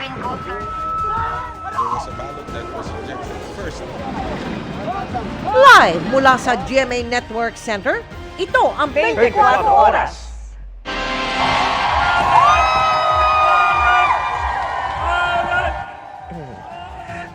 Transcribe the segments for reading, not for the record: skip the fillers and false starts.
PIN code, sir. There was a ballot that was rejected first. Live mula sa GMA Network Center, ito ang 24 Oras.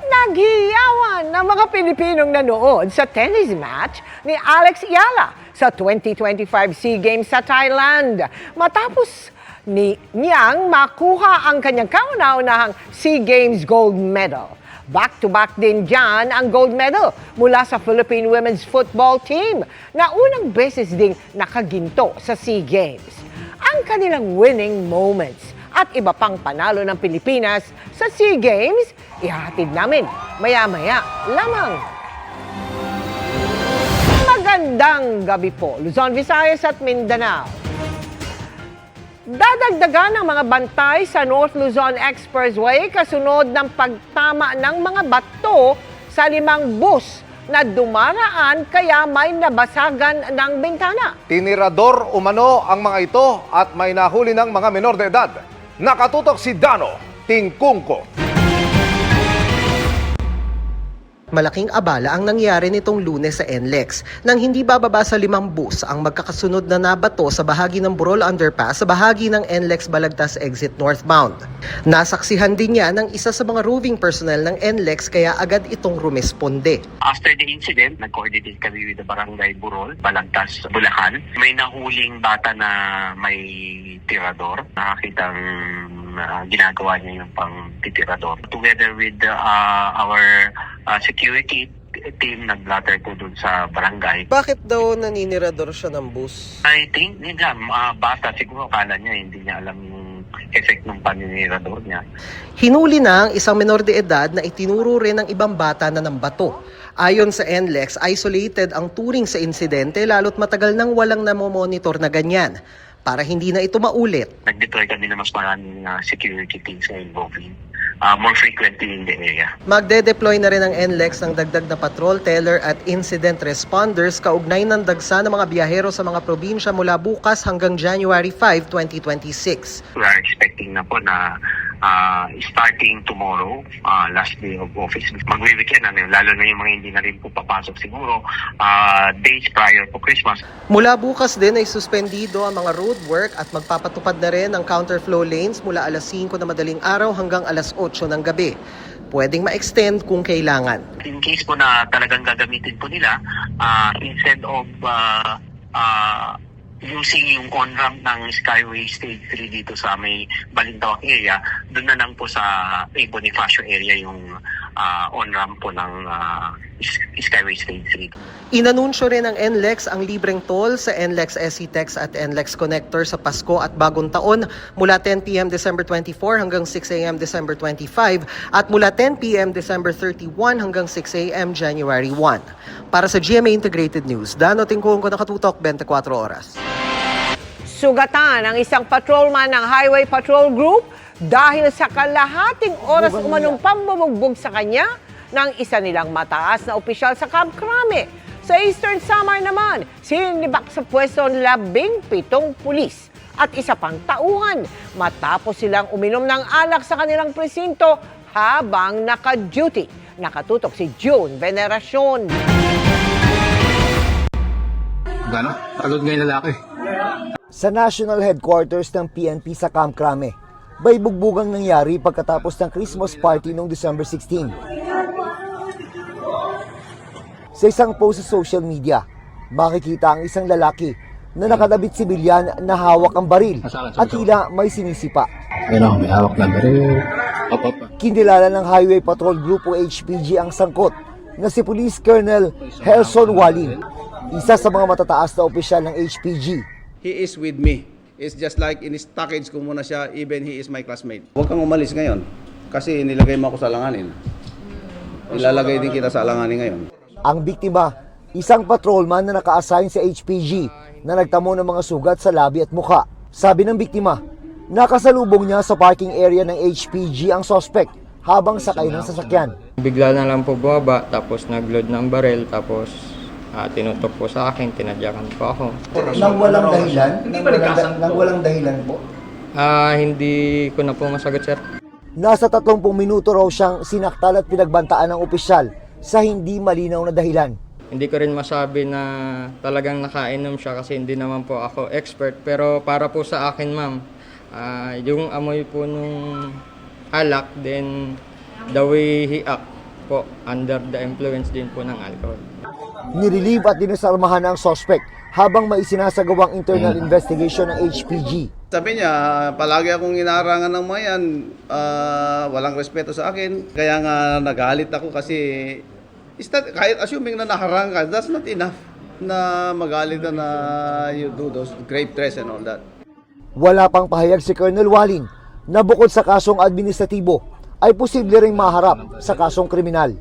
Naghiyawan ng mga Pilipinong nanood sa tennis match ni Alex Yala sa 2025 SEA Games sa Thailand. Matapos niyang makuha ang kanyang kauna-unahang SEA Games gold medal. Back-to-back din dyan ang gold medal mula sa Philippine Women's Football Team na unang beses ding nakaginto sa SEA Games. Ang kanilang winning moments at iba pang panalo ng Pilipinas sa SEA Games, ihahatid namin maya-maya lamang. Magandang gabi po, Luzon, Visayas at Mindanao. Dadagdagan ng mga bantay sa North Luzon Expressway kasunod ng pagtama ng mga bato sa 5 bus na dumaraan kaya may nabasagan ng bintana. Tinirador umano ang mga ito at may nahuli ng mga menor de edad. Nakatutok si Dano Tingkungko. Malaking abala ang nangyari nitong Lunes sa NLEX nang hindi bababa sa 5 bus ang magkakasunod na nabato sa bahagi ng Burol Underpass sa bahagi ng NLEX Balagtas Exit Northbound. Nasaksihan din niya ng isa sa mga roving personnel ng NLEX kaya agad itong rumesponde. After the incident, nag-coordinate kami with the Barangay Burol, Balagtas, Bulacan. May nahuling bata na may tirador. Nakakitang ginagawa niya yung pang-titirador. Together with our security team, nag-blatter po dun sa barangay. Bakit daw naninirador siya ng bus? I think, nila, bata, siguro akala niya, hindi niya alam yung effect ng paninirador niya. Hinuli na ang isang menor de edad na itinuro rin ng ibang bata na ng bato. Ayon sa NLEX, isolated ang turing sa insidente lalo't matagal nang walang namomonitor na ganyan. Para hindi na ito maulit. Nag-deploy kami na mas maraming security teams na involving more frequently in the area. Magde-deploy na rin ang NLEX ng dagdag na patrol, teller at incident responders kaugnay ng dagsa ng mga biyahero sa mga probinsya mula bukas hanggang January 5, 2026. We are expecting na po na starting tomorrow, last day of office, magwe-weekend na, lalo na yung mga hindi na rin po papasok siguro days prior po Christmas. Mula bukas din ay suspendido ang mga roadwork at magpapatupad na rin ang counterflow lanes mula alas 5 na madaling araw hanggang alas 8 ng gabi. Pwedeng ma-extend kung kailangan. In case po na talagang gagamitin po nila, instead of using yung on-ramp ng Skyway Stage 3 dito sa may Balintawak area, doon na lang po sa A. Bonifacio area yung on-ramp po ng Skyway Stage 3. Inanunsyo rin ng NLEX ang libreng toll sa NLEX SCTEX at NLEX Connector sa Pasko at Bagong Taon mula 10 p.m. December 24 hanggang 6 a.m. December 25 at mula 10 p.m. December 31 hanggang 6 a.m. January 1. Para sa GMA Integrated News, Dano Tingkungko, nakatutok 24 oras. Sugatan ang isang patrolman ng Highway Patrol Group dahil sa kalahating oras umanong pambubugbog sa kanya ng isa nilang mataas na opisyal sa Camp Crame. Sa Eastern Samar naman, sinibak sa pwesto 17 pulis at isa pang tauhan matapos silang uminom ng alak sa kanilang presinto habang naka-duty. Nakatutok si June Veneracion. Gano'n? Pagod nga yung lalaki. Sa National Headquarters ng PNP sa Camp Crame, may bugbugang nangyari pagkatapos ng Christmas party noong December 16. Sa isang post sa social media, makikita ang isang lalaki na nakadabit sibilyan na hawak ang baril at tila may sinisipa. Ayun, may hawak na baril. Kinilala ng Highway Patrol Group o HPG ang sangkot na si Police Colonel Helson Wali, isa sa mga matataas na opisyal ng HPG. He is with me. It's just like in his package ko muna siya, even he is my classmate. Huwag kang umalis ngayon kasi nilagay mo ako sa alanganin. Ilalagay din kita sa alanganin ngayon. Ang biktima, isang patrolman na naka-assign sa HPG na nagtamo ng mga sugat sa labi at mukha. Sabi ng biktima, nakasalubong niya sa parking area ng HPG ang suspect habang sakay ng sasakyan. Bigla na lang po bumaba, tapos nag-load ng baril, tapos tinutok po sa akin, tinadyakan po ako. Nang walang dahilan? Nang walang dahilan po? Hindi ko na po masagot, sir. Nasa 30 minuto raw siyang sinaktal at pinagbantaan ng opisyal sa hindi malinaw na dahilan. Hindi ko rin masabi na talagang nakainom siya kasi hindi naman po ako expert. Pero para po sa akin, ma'am, yung amoy po nung alak, then the way he act po, under the influence din po ng alcohol. Nirelieve at dinasarmahan ang suspect habang may isinasagawang internal investigation ng HPG. Sabi niya, palagi akong inarangan ng mga yan, walang respeto sa akin. Kaya nga nagalit ako kasi kahit assuming na naharang ka, that's not enough na magalit na you do those grave threats and all that. Wala pang pahayag si Colonel Walin na bukod sa kasong administratibo ay posible ring maharap sa kasong kriminal.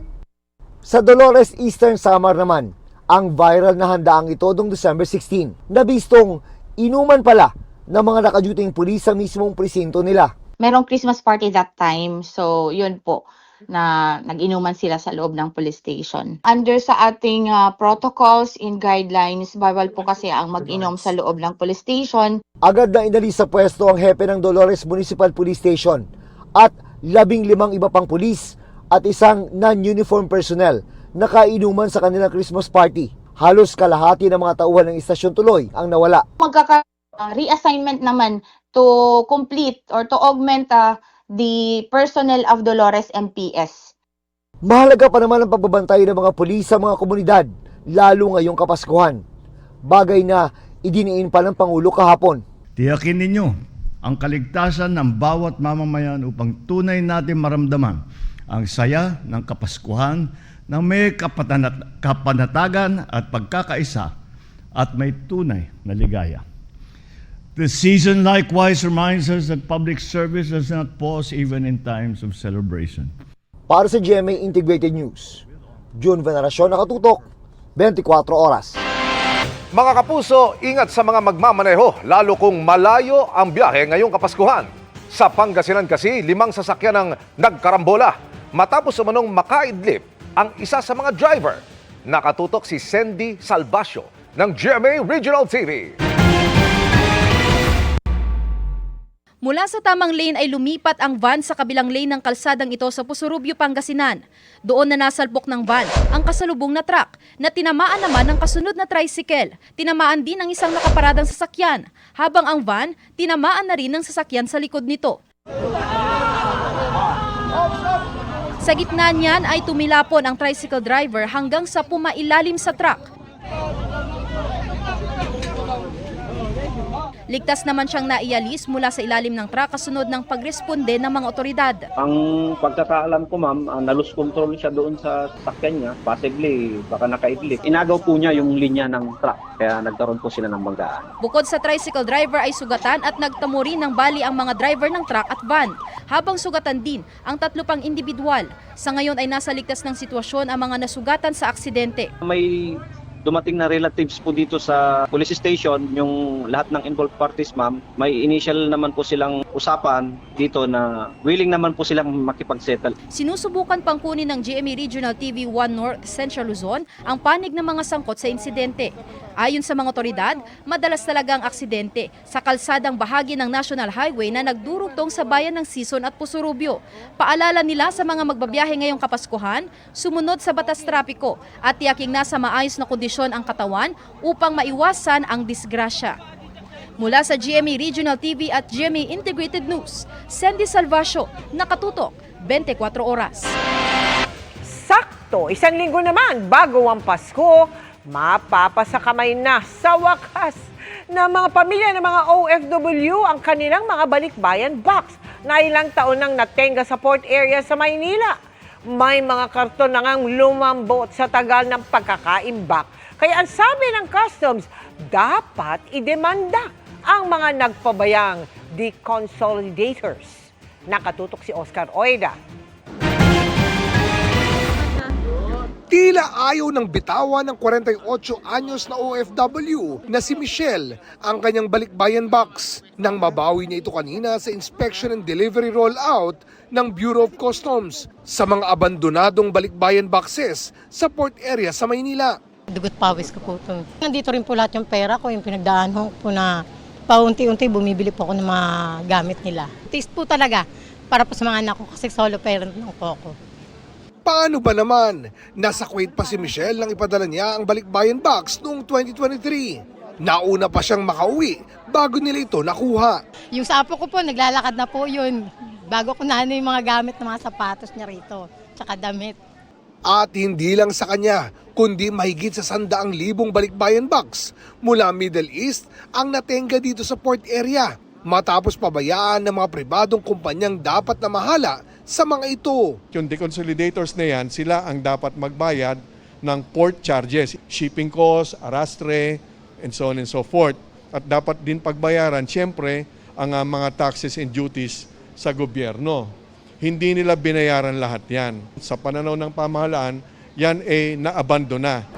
Sa Dolores Eastern Samar naman, ang viral na handaang ito noong December 16 na bistong inuman pala ng mga nakaduting pulis sa mismong presinto nila. Merong Christmas party that time, so yun po, na nag-inuman sila sa loob ng police station. Under sa ating protocols and guidelines, bawal po kasi ang mag-inom sa loob ng police station. Agad na inalis sa pwesto ang hepe ng Dolores Municipal Police Station at 15 iba pang pulis at isang non-uniform personnel na kainuman sa kanilang Christmas party. Halos kalahati ng mga tauhan ng istasyon tuloy ang nawala. Reassignment naman to complete or to augment the personnel of Dolores MPS. Mahalaga pa naman ang pagbabantay ng mga pulis sa mga komunidad, lalo ngayong Kapaskuhan. Bagay na idiniin pa ng Pangulo kahapon. Tiyakin ninyo ang kaligtasan ng bawat mamamayan upang tunay natin maramdaman ang saya ng Kapaskuhan na may kapanatagan at pagkakaisa at may tunay na ligaya. The season likewise reminds us that public service does not pause even in times of celebration. Para sa GMA Integrated News, June Veneracion, nakatutok, 24 oras. Mga kapuso, ingat sa mga magmamaneho, lalo kung malayo ang biyahe ngayong Kapaskuhan. Sa Pangasinan kasi, 5 sasakyan ang nagkarambola matapos umanong makaidlip ang isa sa mga driver. Nakatutok si Sandy Salvacio ng GMA Regional TV. Mula sa tamang lane ay lumipat ang van sa kabilang lane ng kalsadang ito sa Pusurubio, Pangasinan. Doon na nasalpok ng van ang kasalubong na truck na tinamaan naman ng kasunod na tricycle. Tinamaan din ang isang nakaparadang sasakyan, habang ang van tinamaan na rin ng sasakyan sa likod nito. Sa gitna niyan ay tumilapon ang tricycle driver hanggang sa pumailalim sa truck. Ligtas naman siyang naialis mula sa ilalim ng truck kasunod ng pagresponde ng mga otoridad. Ang pagkakaalam ko, ma'am, na-lose control siya doon sa sasakyan niya. Possibly, baka nakaidlip. Inagaw po niya yung linya ng truck, kaya nagkaroon po sila ng banggaan. Bukod sa tricycle driver ay sugatan at nagtamo rin ng bali ang mga driver ng truck at van, habang sugatan din ang 3 pang individual. Sa ngayon ay nasa ligtas ng sitwasyon ang mga nasugatan sa aksidente. May dumating na relatives po dito sa police station, yung lahat ng involved parties, ma'am. May initial naman po silang usapan dito na willing naman po silang makipagsettle. Sinusubukan pang kunin ng GMA Regional TV 1 North Central Luzon ang panig ng mga sangkot sa insidente. Ayon sa mga otoridad, madalas talaga ang aksidente sa kalsadang bahagi ng National Highway na nagdurugtong sa bayan ng Sison at Pusurubio. Paalala nila sa mga magbabiyahe ngayong Kapaskuhan, sumunod sa batas trapiko at tiyaking nasa maayos na kondisyon ang katawan upang maiwasan ang disgrasya. Mula sa GMA Regional TV at GMA Integrated News, Sandy Salvacio, nakatutok, 24 oras. Sakto, 1 linggo naman bago ang Pasko, mapapasakamay na sa wakas ng mga pamilya ng mga OFW ang kanilang mga balikbayan box na ilang taon nang natenga sa port area sa Maynila. May mga karton na ngang lumambot sa tagal ng pagkakaimbak. Kaya ang sabi ng customs, dapat idemanda ang mga nagpabayang deconsolidators. Nakatutok si Oscar Oida. Tila ayaw ng bitawan ng 48 anyos na OFW na si Michelle ang kanyang balikbayan box nang mabawi niya ito kanina sa inspection and delivery rollout ng Bureau of Customs sa mga abandonadong balikbayan boxes sa port area sa Maynila. Dugot pawis ko po ito. Nandito rin po lahat yung pera ko, yung pinagdaan ko po na paunti-unti bumibili po ako ng mga gamit nila. Taste po talaga para po sa mga anak ko kasi solo parent po ako. Paano ba naman? Nasa Kuwait pa si Michelle nang ipadala niya ang balikbayan box noong 2023. Nauna pa siyang makauwi bago nila ito nakuha. Yung sa apo ko po, naglalakad na po yun. Bago ko na yung mga gamit ng mga sapatos niya rito, tsaka damit. At hindi lang sa kanya, kundi mahigit sa 100,000 balikbayan box mula Middle East ang natenga dito sa port area. Matapos pabayaan ng mga pribadong kumpanyang dapat na mahala sa mga ito. Yung deconsolidators na yan, sila ang dapat magbayad ng port charges, shipping costs, arrastre, and so on and so forth. At dapat din pagbayaran, siyempre, ang mga taxes and duties sa gobyerno. Hindi nila binayaran lahat yan. Sa pananaw ng pamahalaan, yan ay naabandona.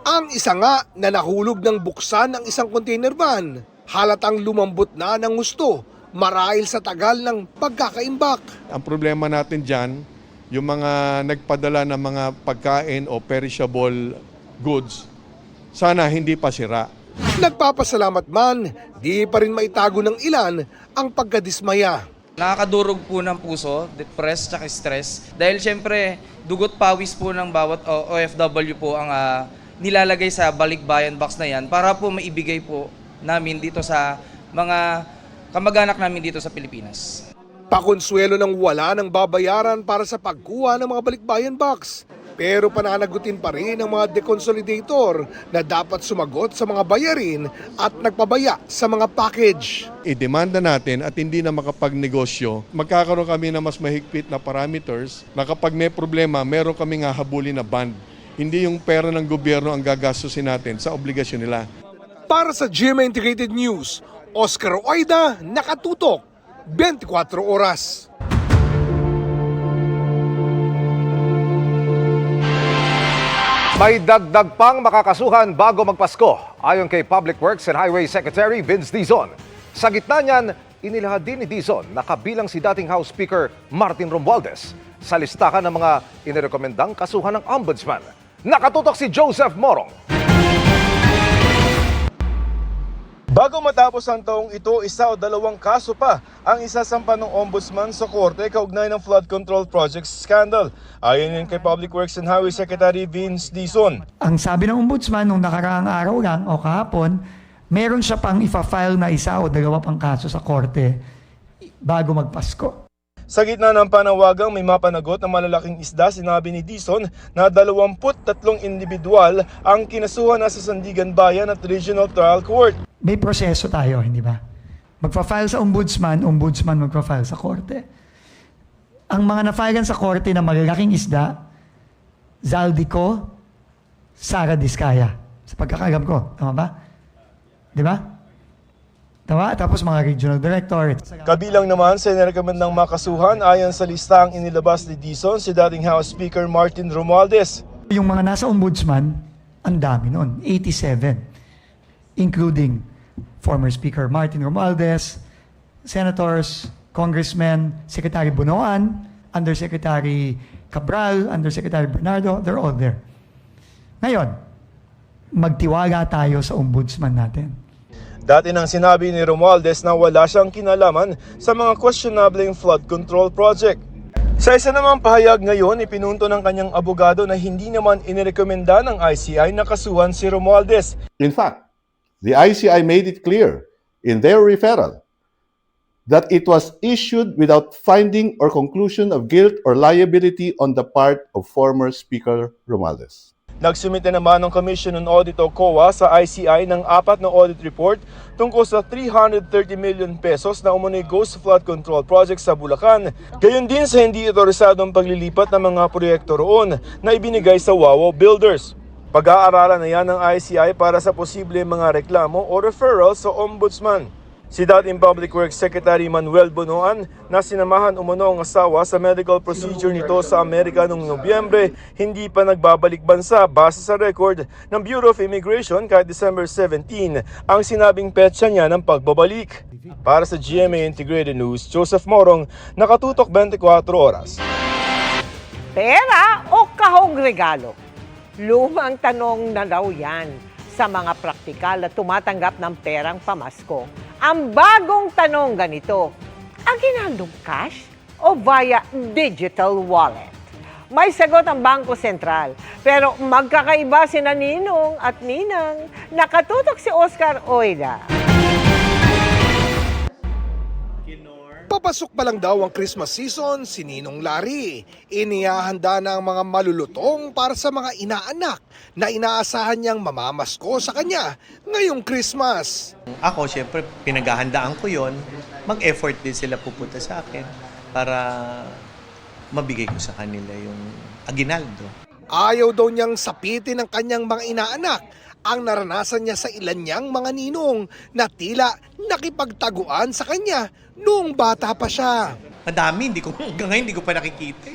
Ang isa nga na nahulog ng buksan ng isang container van, halatang lumambot na ng gusto marahil sa tagal ng pagkakaimbak. Ang problema natin dyan, yung mga nagpadala ng mga pagkain o perishable goods, sana hindi pa sira. Nagpapasalamat man, di pa rin maitago ng ilan ang pagkadismaya. Nakakadurog po ng puso, depressed at stress. Dahil syempre, dugot pawis po ng bawat OFW po ang nilalagay sa balikbayan box na yan para po maibigay po namin dito sa mga kamag-anak namin dito sa Pilipinas. Pakonsuelo ng wala ng babayaran para sa pagkuha ng mga balikbayan box. Pero pananagutin pa rin ang mga deconsolidator na dapat sumagot sa mga bayarin at nagpabaya sa mga package. I-demanda natin at hindi na makapagnegosyo, magkakaroon kami ng mas mahigpit na parameters na kapag may problema, meron kaming hahabulin na band. Hindi yung pera ng gobyerno ang gagastusin natin sa obligasyon nila. Para sa GMA Integrated News, Oscar Oida, nakatutok, 24 oras. May dagdag pang makakasuhan bago magpasko, ayon kay Public Works and Highway Secretary Vince Dizon. Sa gitna niyan, inilahad din ni Dizon na kabilang si dating House Speaker Martin Romualdez sa listahan ng mga inirekomendang kasuhan ng Ombudsman. Nakatutok si Joseph Morong. Bago matapos ang taong ito, 1 o 2 kaso pa ang isasampa ng Ombudsman sa korte kaugnay ng flood control project scandal. Ayon yun kay Public Works and Highway Secretary Vince Dizon. Ang sabi ng Ombudsman nung nakaraang araw lang o kahapon, meron siya pang ifa-file na 1 o 2 pang kaso sa korte bago magpasko. Sa gitna ng panawagang may mapanagot ng malalaking isda, sinabi ni Dizon na 23 individual ang kinasuhan na sa Sandigan Bayan at Regional Trial Court. May proseso tayo, hindi ba? Magpa-file sa ombudsman magpa-file sa korte. Ang mga na-filean sa korte na malalaking isda, Zaldico, Sara Diskaya. Sa pagkakagam ko, tama ba? Di ba? Tama? Tapos mga regional director. Kabilang naman sa inirekomendang makasuhan ayon sa listang inilabas ni Dizon si dating House Speaker Martin Romualdez. Yung mga nasa ombudsman, ang dami nun, 87. Including former Speaker Martin Romualdez, senators, congressmen, Secretary Bunoan, Undersecretary Cabral, Undersecretary Bernardo, they're all there. Ngayon, magtiwala tayo sa ombudsman natin. Dati nang sinabi ni Romualdez na wala siyang kinalaman sa mga questionable flood control project. Sa isa namang pahayag ngayon, ipinunto ng kanyang abogado na hindi naman inirekomenda ng ICI na kasuhan si Romualdez. In fact, the ICI made it clear in their referral that it was issued without finding or conclusion of guilt or liability on the part of former Speaker Romualdez. Nagsumite naman ng Commission on Audit o COA sa ICI ng 4 na audit report tungkol sa 330 million pesos na umunoy ghost flood control project sa Bulacan. Gayon din sa hindi otorisadong paglilipat ng mga proyekto roon na ibinigay sa Wawo Builders. Pag-aaralan na yan ng ICI para sa posible mga reklamo o referral sa Ombudsman. Si dating Public Works Secretary Manuel Bunoan na sinamahan umano ang asawa sa medical procedure nito sa Amerika noong Nobyembre, hindi pa nagbabalik bansa base sa record ng Bureau of Immigration kahit December 17 ang sinabing petsa niya ng pagbabalik. Para sa GMA Integrated News, Joseph Morong, nakatutok 24 oras. Pera o kahong regalo? Lumang tanong na daw yan sa mga praktikal na tumatanggap ng perang pamasko. Ang bagong tanong ganito, aginaldong cash o via digital wallet? May sagot ang Bangko Sentral, pero magkakaiba sina Ninong at Ninang. Nakatutok si Oscar Oida. Papasok pa lang daw ang Christmas season, si Ninong Larry. Inihahanda na ang mga malulutong para sa mga inaanak na inaasahan niyang mamamasko sa kanya ngayong Christmas. Ako, syempre, pinaghahandaan ko yon. Mag-effort din sila pupunta sa akin para mabigay ko sa kanila yung aginaldo. Ayaw daw niyang sapitin ng kanyang mga inaanak ang naranasan niya sa ilan niyang mga ninong na tila nakipagtaguan sa kanya noong bata pa siya. Madami, hanggang ngayon hindi ko pa nakikita.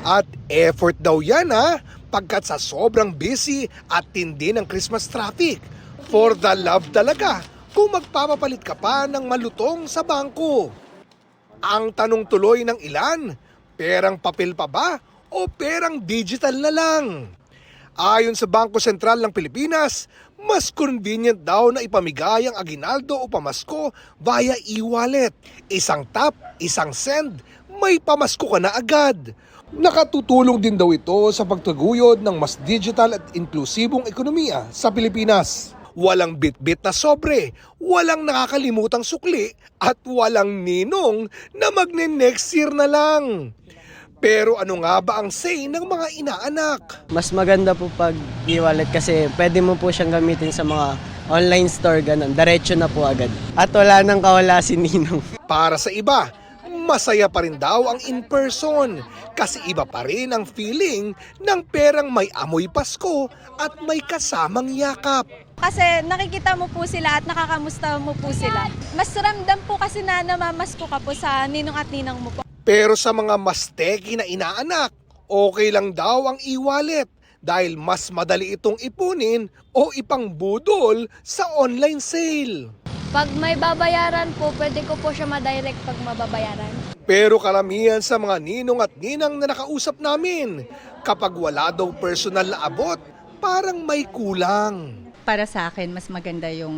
At effort daw yan pagkat sa sobrang busy at tindi ng Christmas traffic. For the love talaga kung magpapapalit ka pa ng malutong sa bangko. Ang tanong tuloy ng ilan, perang papel pa ba o perang digital na lang? Ayon sa Bangko Sentral ng Pilipinas, mas convenient daw na ipamigay ang aginaldo o pamasko via e-wallet. Isang tap, isang send, may pamasko ka na agad. Nakatutulong din daw ito sa pagtaguyod ng mas digital at inklusibong ekonomiya sa Pilipinas. Walang bit-bit na sobre, walang nakakalimutang sukli, at walang ninong na magne-next year na lang. Pero ano nga ba ang say ng mga inaanak? Mas maganda po pag e-wallet kasi pwede mo po siyang gamitin sa mga online store, ganun. Diretso na po agad. At wala nang kawala si Ninong. Para sa iba, masaya pa rin daw ang in-person kasi iba pa rin ang feeling ng perang may amoy Pasko at may kasamang yakap. Kasi nakikita mo po sila at nakakamusta mo po sila. Mas ramdam po kasi na namamasko ka po sa ninong at ninang mo po. Pero sa mga mas teki na inaanak, okay lang daw ang e-wallet dahil mas madali itong ipunin o ipangbudol sa online sale. Pag may babayaran po, pwede ko po siya madirect pag mababayaran. Pero karamihan sa mga ninong at ninang na nakausap namin, kapag wala daw personal na abot, parang may kulang. Para sa akin, mas maganda yung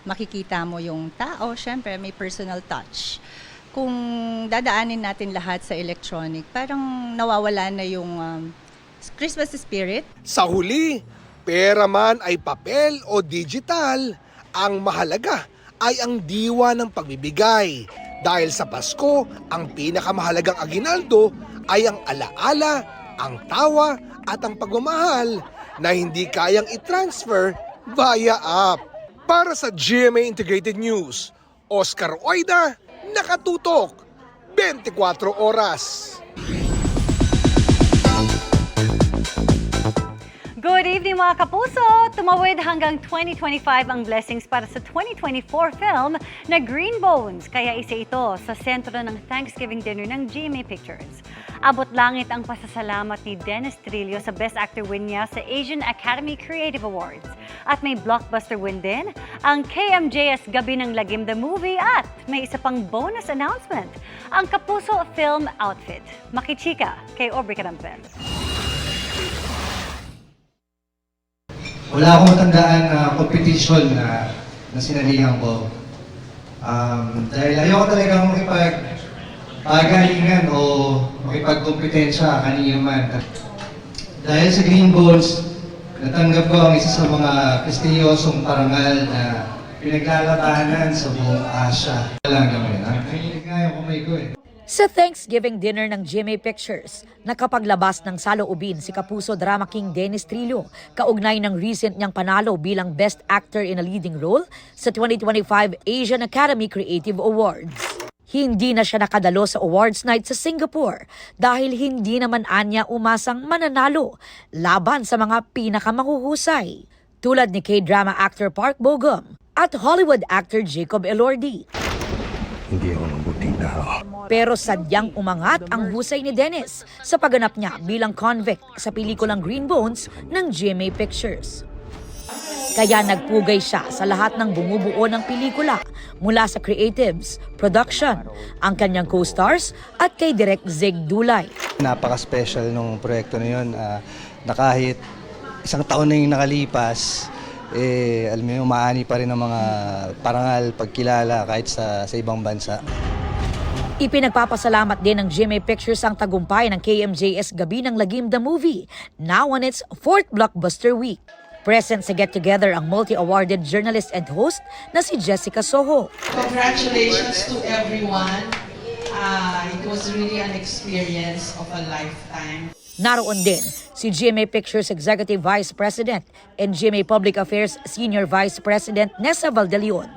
makikita mo yung tao. Syempre, may personal touch. Kung dadaanin natin lahat sa electronic, parang nawawala na yung Christmas spirit. Sa huli, pera man ay papel o digital, ang mahalaga ay ang diwa ng pagbibigay. Dahil sa Pasko, ang pinakamahalagang aginaldo ay ang alaala, ang tawa at ang pagmamahal na hindi kayang i-transfer via app. Para sa GMA Integrated News, Oscar Oida, nakatutok 24 oras. Good evening mga kapuso! Tumawid hanggang 2025 ang blessings para sa 2024 film na Green Bones. Kaya isa ito sa sentro ng Thanksgiving dinner ng GMA Pictures. Abot langit ang pasasalamat ni Dennis Trillo sa Best Actor win niya sa Asian Academy Creative Awards. At may blockbuster win din ang KMJS Gabi ng Lagim the Movie at may isa pang bonus announcement, ang Kapuso Film Outfit. Makichika kay Aubrey Carampel. Wala akong matandaan na competition na sinalihan ko. Dahil ayoko talagang makipag-galingan o makipag-kompetensya kanino man. Dahil sa Green Bones, natanggap ko ang isa sa mga prestiyosong parangal na pinaglalabanan sa buong Asia. Walang gamay na. Nakikinig nga yung kumay ko eh. Sa Thanksgiving dinner ng GMA Pictures, nakapaglabas ng saloobin si Kapuso Drama King Dennis Trillo kaugnay ng recent niyang panalo bilang Best Actor in a Leading Role sa 2025 Asian Academy Creative Awards. Hindi na siya nakadalo sa awards night sa Singapore dahil hindi naman anya umasang mananalo laban sa mga pinakamahuhusay tulad ni K-drama actor Park Bo-gum at Hollywood actor Jacob Elordi. Hindi ako mabuting tao. Pero sadyang umangat ang husay ni Dennis sa pagganap niya bilang convict sa pelikulang Green Bones ng GMA Pictures. Kaya nagpugay siya sa lahat ng bumubuo ng pelikula mula sa creatives, production, ang kanyang co-stars at kay Direk Zig Dulay. Napaka-special nung proyekto na yun na kahit isang taon na yung nakalipas, alam mo yun, umaani pa rin ng mga parangal, pagkilala kahit sa ibang bansa. Ipinagpapasalamat din ng GMA Pictures ang tagumpay ng KMJS Gabi ng Lagim the Movie, now on its 4th blockbuster week. Present sa get-together ang multi-awarded journalist and host na si Jessica Soho. Congratulations to everyone. It was really an experience of a lifetime. Naroon din si GMA Pictures Executive Vice President and GMA Public Affairs Senior Vice President Nessa Valdeleon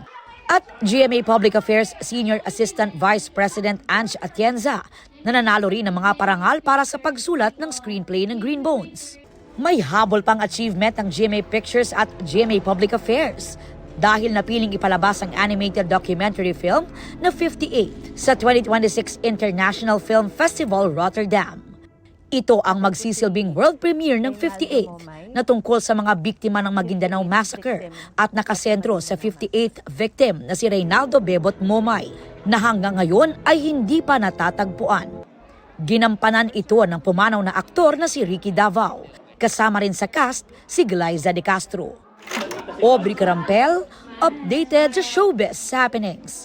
at GMA Public Affairs Senior Assistant Vice President Ange Atienza na nanalo rin ng mga parangal para sa pagsulat ng screenplay ng Green Bones. May habol pang achievement ng GMA Pictures at GMA Public Affairs dahil napiling ipalabas ang animated documentary film na 58 sa 2026 International Film Festival Rotterdam. Ito ang magsisilbing world premiere ng 58 na tungkol sa mga biktima ng Maguindanao Massacre at nakasentro sa 58th victim na si Reynaldo Bebot Momay na hanggang ngayon ay hindi pa natatagpuan. Ginampanan ito ng pumanaw na aktor na si Ricky Davao, kasama rin sa cast si Glyza De Castro. Aubrey Carampel, updated sa Showbiz Happenings.